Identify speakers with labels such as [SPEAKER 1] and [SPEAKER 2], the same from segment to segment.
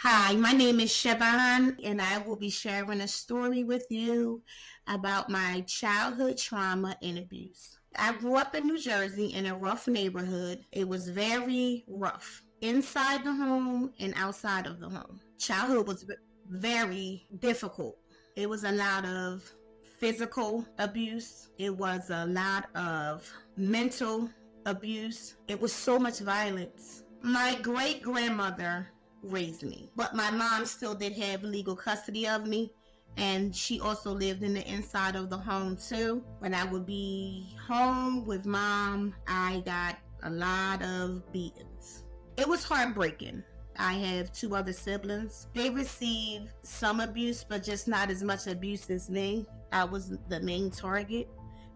[SPEAKER 1] Hi, my name is Shervonne, and I will be sharing a story with you about my childhood trauma and abuse. I grew up in New Jersey in a rough neighborhood. It was very rough inside the home and outside of the home. Childhood was very difficult. It was a lot of physical abuse, it was a lot of mental abuse, it was so much violence. My great grandmother raised me, but my mom still did have legal custody of me, and she also lived in the inside of the home too. When I would be home with mom, I got a lot of beatings. It was heartbreaking. I have two other siblings. They received some abuse, but just not as much abuse as me. I was the main target.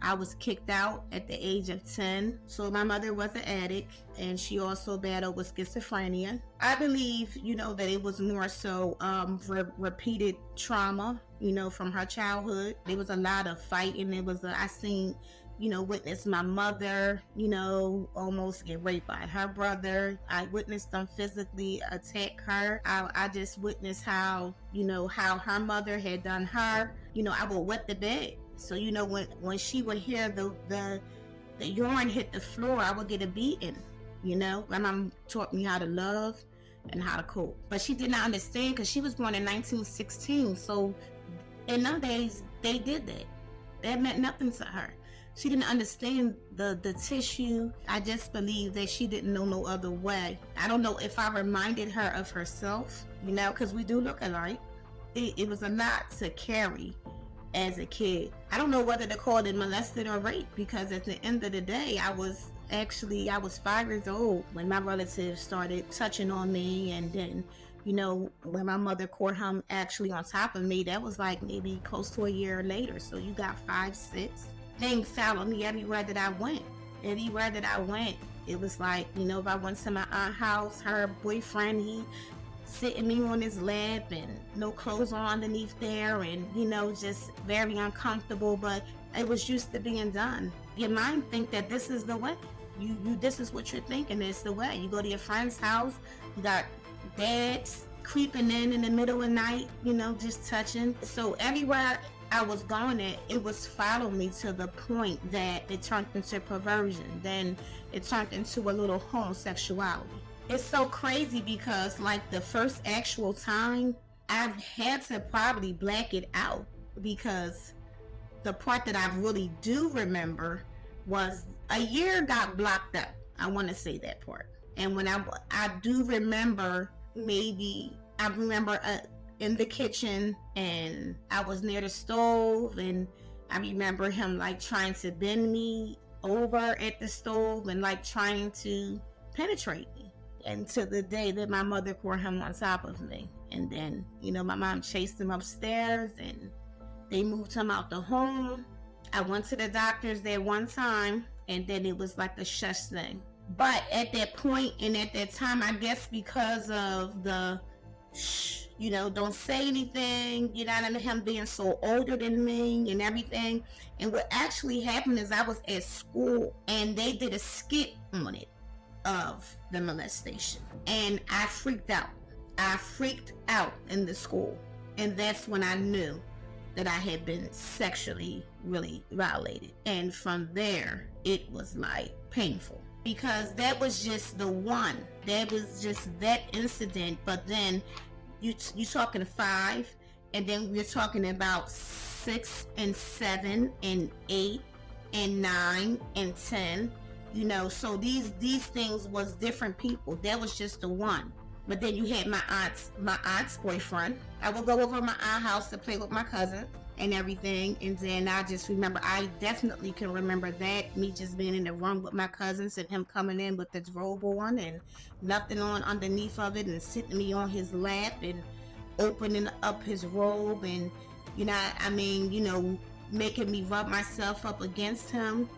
[SPEAKER 1] I was kicked out at the age of 10. So my mother was an addict, and she also battled with schizophrenia. I believe, that it was more so repeated trauma, from her childhood. There was a lot of fighting. I seen, witness my mother, almost get raped by her brother. I witnessed them physically attack her. I just witnessed how her mother had done her. I would wet the bed. So when she would hear the urine hit the floor, I would get a beating. My mom taught me how to love and how to cope, but she did not understand because she was born in 1916. So in those days they did that. That meant nothing to her. She didn't understand the tissue. I just believe that she didn't know no other way. I don't know if I reminded her of herself, because we do look alike. It was a lot to carry as a kid. I don't know whether to call it molested or rape, because at the end of the day, I was 5 years old when my relatives started touching on me, and then when my mother caught him actually on top of me, that was like maybe close to a year later. So you got 5, 6 things followed me everywhere that I went. It was like, if I went to my aunt's house, her boyfriend, he sitting me on his lap and no clothes on underneath there, and just very uncomfortable, but it was used to being done. Your mind think that this is the way. You this is what you're thinking, it's the way. You go to your friend's house, you got dads creeping in the middle of the night, just touching. So everywhere I was going it was following me to the point that it turned into perversion. Then it turned into a little homosexuality. It's so crazy because like the first actual time, I've had to probably black it out, because the part that I really do remember was a year got blocked up. I want to say that part. And when I do remember, maybe I remember in the kitchen, and I was near the stove, and I remember him like trying to bend me over at the stove and like trying to penetrate me. And to the day that my mother caught him on top of me. And then, my mom chased him upstairs, and they moved him out the home. I went to the doctors there one time, and then it was like a shush thing. But at that point and at that time, I guess because of the don't say anything, and him being so older than me and everything. And what actually happened is I was at school, and they did a skit on it of the molestation, and I freaked out in the school, and that's when I knew that I had been sexually really violated. And from there it was like painful, because that was just that incident. But then you talking 5, and then we're talking about 6 and 7 and 8 and 9 and 10. So these things was different people. That was just the one. But then you had my aunt's boyfriend. I would go over to my aunt's house to play with my cousin and everything. And then I just remember, I definitely can remember that, me just being in the room with my cousins and him coming in with this robe on and nothing on underneath of it, and sitting me on his lap and opening up his robe, and making me rub myself up against him.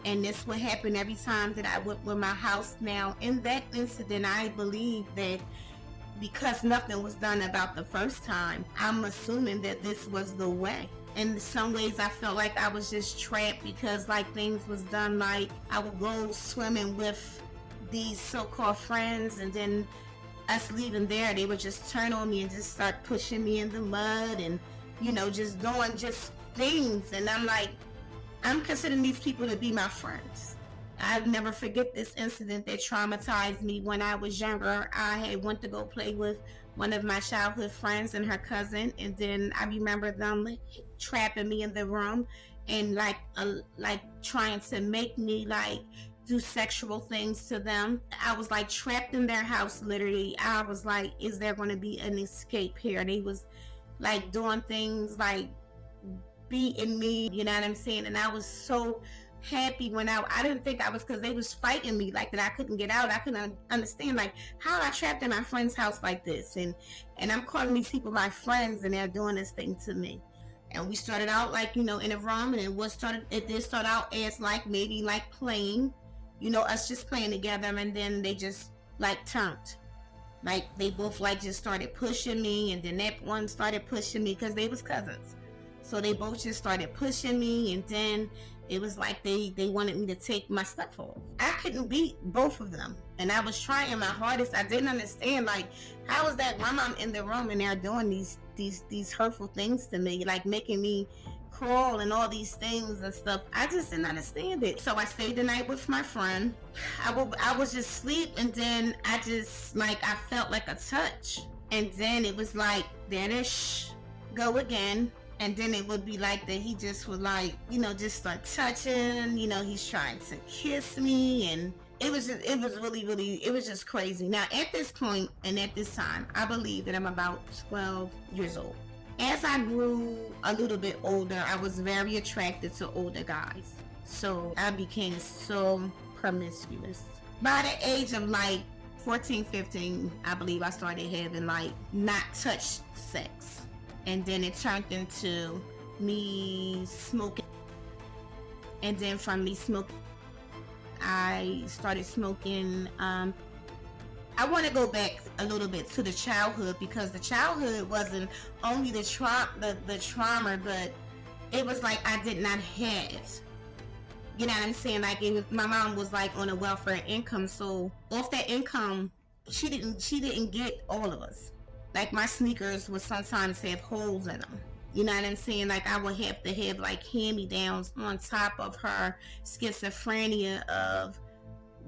[SPEAKER 1] And this would happen every time that I went with my house. Now, in that incident, I believe that because nothing was done about the first time, I'm assuming that this was the way. In some ways, I felt like I was just trapped, because like things was done, like I would go swimming with these so-called friends, and then us leaving there, they would just turn on me and just start pushing me in the mud and, just doing just things. And I'm like, I'm considering these people to be my friends. I'll never forget this incident that traumatized me. When I was younger, I had went to go play with one of my childhood friends and her cousin, and then I remember them trapping me in the room and like trying to make me like do sexual things to them. I was like trapped in their house literally. I was like, is there going to be an escape here? They was like doing things like beating me, you know what I'm saying? And I was so happy when I didn't think I was, because they was fighting me like that. I couldn't get out. I couldn't understand like how I trapped in my friend's house like this, and I'm calling these people my friends and they're doing this thing to me. And we started out like, in a room, and it did start out as like maybe like playing, us just playing together, and then they just like turned. Like they both like just started pushing me, and then that one started pushing me because they was cousins. So they both just started pushing me, and then it was like they wanted me to take my stuff off. I couldn't beat both of them, and I was trying my hardest. I didn't understand, like, how is that when I'm in the room and they're doing these hurtful things to me, like making me crawl and all these things and stuff. I just didn't understand it. So I stayed the night with my friend. I was just asleep, and then I just like I felt like a touch, and then it was like, there it is, go again. And then it would be like that he just would like, just start touching, he's trying to kiss me, and it was just crazy. Now at this point and at this time, I believe that I'm about 12 years old. As I grew a little bit older, I was very attracted to older guys. So I became so promiscuous. By the age of like 14, 15, I believe I started having like not touch sex. And then it turned into me smoking. And then from me smoking, I started smoking. I want to go back a little bit to the childhood, because the childhood wasn't only the trauma, but it was like I did not have. You know what I'm saying? Like my mom was like on a welfare income, so off that income, she didn't get all of us. Like my sneakers would sometimes have holes in them. You know what I'm saying? Like I would have to have like hand-me-downs on top of her schizophrenia of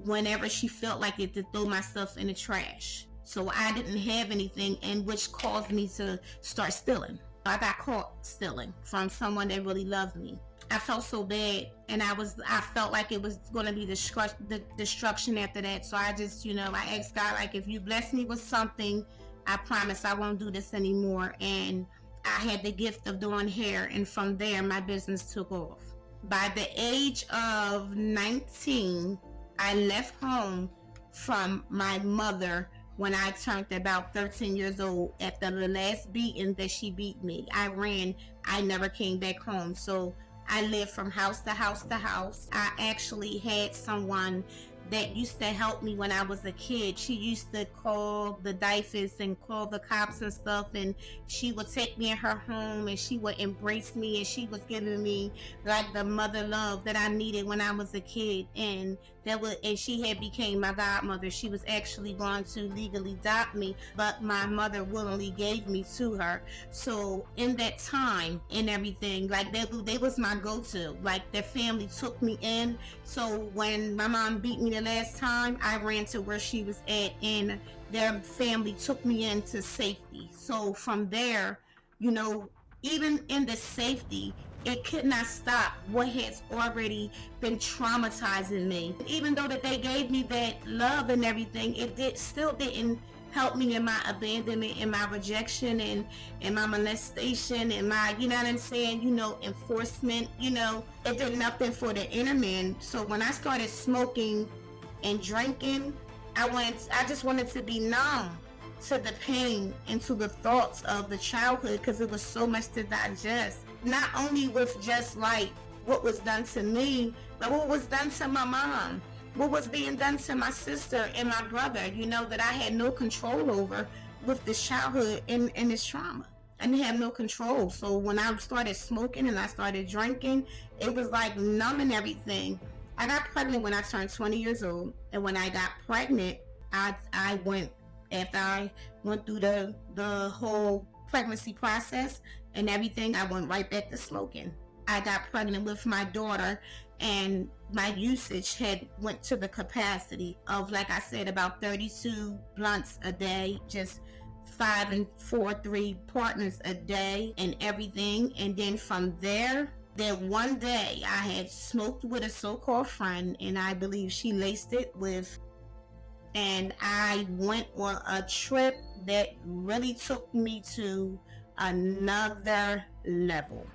[SPEAKER 1] whenever she felt like it, to throw my stuff in the trash. So I didn't have anything, and which caused me to start stealing. I got caught stealing from someone that really loved me. I felt so bad, and I felt like it was going to be the destruction after that. So I just, I asked God, like, if you bless me with something, I promise I won't do this anymore. And I had the gift of doing hair, and from there my business took off. By the age of 19, I left home from my mother when I turned about 13 years old. After the last beating that she beat me, I ran. I never came back home. So I lived from house to house to house. I actually had someone that used to help me when I was a kid. She used to call the DIFUS and call the cops and stuff, and she would take me in her home, and she would embrace me, and she was giving me like the mother love that I needed when I was a kid. And she had became my godmother. She was actually going to legally adopt me, but my mother willingly gave me to her. So in that time and everything, like they was my go-to. Like their family took me in. So when my mom beat me the last time, I ran to where she was at, and their family took me into safety. So from there, even in the safety, it could not stop what has already been traumatizing me. Even though that they gave me that love and everything, still didn't help me in my abandonment and my rejection and my molestation and my, you know what I'm saying, enforcement. It did nothing for the inner man. So when I started smoking and drinking, I just wanted to be numb to the pain and to the thoughts of the childhood, because it was so much to digest. Not only with just like what was done to me, but what was done to my mom, what was being done to my sister and my brother, that I had no control over with this childhood and this trauma. I didn't have no control. So when I started smoking and I started drinking, it was like numbing everything. I got pregnant when I turned 20 years old, and when I got pregnant, I went After I went through the whole pregnancy process and everything, I went right back to smoking. I got pregnant with my daughter, and my usage had went to the capacity of, like I said, about 32 blunts a day, just 5 and 4 3 partners a day and everything. And then from there, then one day I had smoked with a so-called friend, and I believe she laced it with, and I went on a trip that really took me to another level.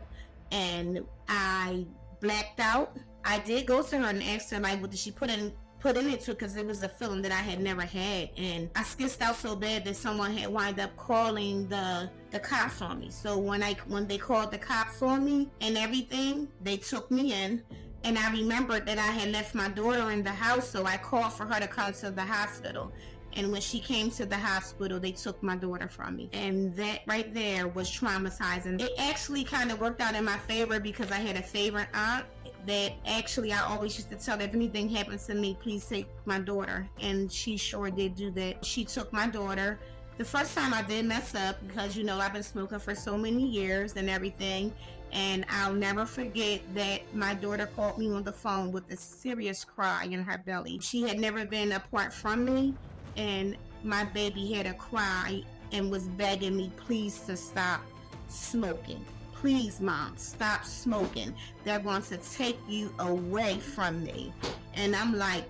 [SPEAKER 1] And I blacked out. I did go to her and ask her, like, what did she put in it to, because it was a feeling that I had never had. And I skissed out so bad that someone had wind up calling the cops on me. So when they called the cops on me and everything, they took me in. And I remembered that I had left my daughter in the house, so I called for her to come to the hospital. And when she came to the hospital, they took my daughter from me. And that right there was traumatizing. It actually kind of worked out in my favor, because I had a favorite aunt that actually I always used to tell, if anything happens to me, please take my daughter. And she sure did do that. She took my daughter. The first time I did mess up, because, you know, I've been smoking for so many years and everything. And I'll never forget that my daughter called me on the phone with a serious cry in her belly. She had never been apart from me, and my baby had a cry and was begging me, please, to stop smoking. Please, Mom, stop smoking. They're going to take you away from me. And I'm like,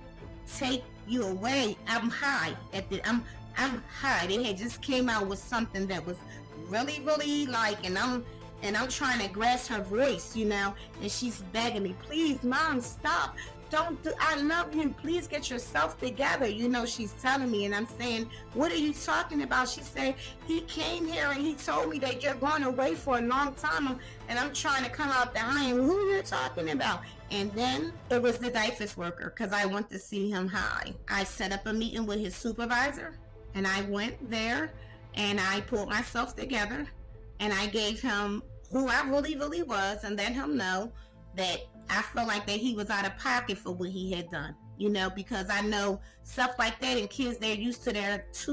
[SPEAKER 1] take you away? I'm high. I'm high. They had just came out with something that was really, really like, and I'm trying to grasp her voice, you know, and she's begging me, please, Mom, stop. I love you. Please get yourself together. You know, she's telling me, and I'm saying, what are you talking about? She said, he came here and he told me that you're going away for a long time, and I'm trying to come out the high, and who you're talking about? And then it was the diapers worker, because I went to see him high. I set up a meeting with his supervisor, and I went there, and I pulled myself together, and I gave him who I really, really was, and let him know that I felt like that he was out of pocket for what he had done, you know, because I know stuff like that, and kids, they're used to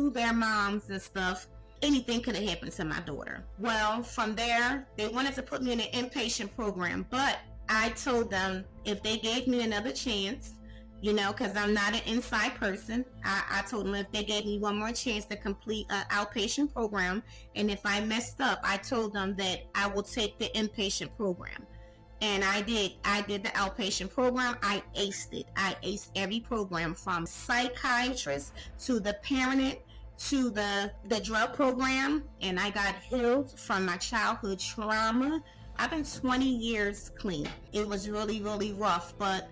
[SPEAKER 1] their moms and stuff. Anything could have happened to my daughter. Well, from there, they wanted to put me in an inpatient program, but I told them if they gave me another chance, you know, because I'm not an inside person, I told them if they gave me one more chance to complete an outpatient program, and if I messed up, I told them that I will take the inpatient program. And I did the outpatient program. I aced it. I aced every program, from psychiatrist to the parenting to the drug program, and I got healed from my childhood trauma. I've been 20 years clean. It was really, really rough, but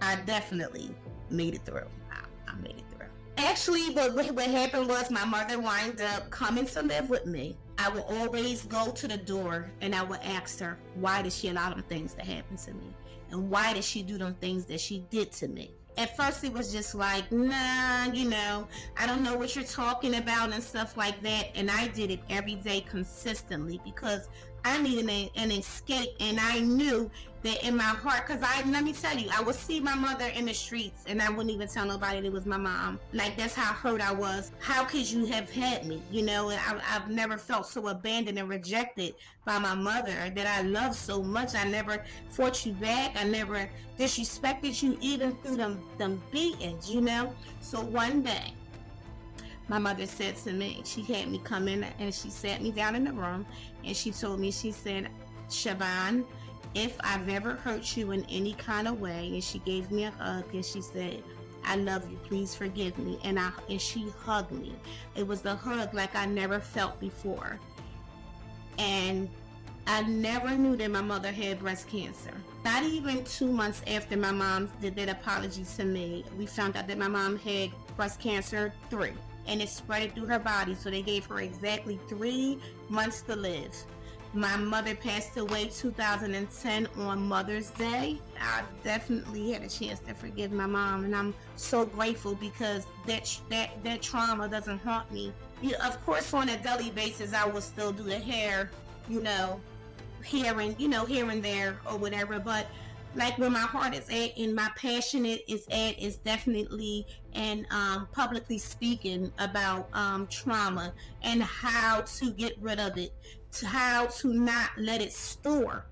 [SPEAKER 1] I definitely made it through. I made it through. Actually, what happened was my mother wound up coming to live with me. I would always go to the door and I would ask her, why did she allow them things to happen to me? And why did she do them things that she did to me? At first it was just like, nah, you know, I don't know what you're talking about and stuff like that. And I did it every day consistently, because I needed an escape, and I knew that in my heart, because let me tell you, I would see my mother in the streets and I wouldn't even tell nobody that it was my mom. Like, that's how hurt I was. How could you have had me? You know, and I've never felt so abandoned and rejected by my mother that I love so much. I never fought you back. I never disrespected you, even through them beatings, you know? So one day, my mother said to me, she had me come in and she sat me down in the room, and she told me, she said, Shervonne, if I've ever hurt you in any kind of way, and she gave me a hug, and she said, I love you, please forgive me. And she hugged me. It was a hug like I never felt before. And I never knew that my mother had breast cancer. Not even 2 months after my mom did that apology to me, we found out that my mom had breast cancer 3. And it spread through her body, so they gave her exactly 3 months to live. My mother passed away 2010 on Mother's Day. I definitely had a chance to forgive my mom, and I'm so grateful, because that trauma doesn't haunt me. Of course, on a daily basis, I will still do the hair, you know, here and there or whatever, but like where my heart is at and my passion is at is definitely in publicly speaking about trauma and how to get rid of it, to how to not let it store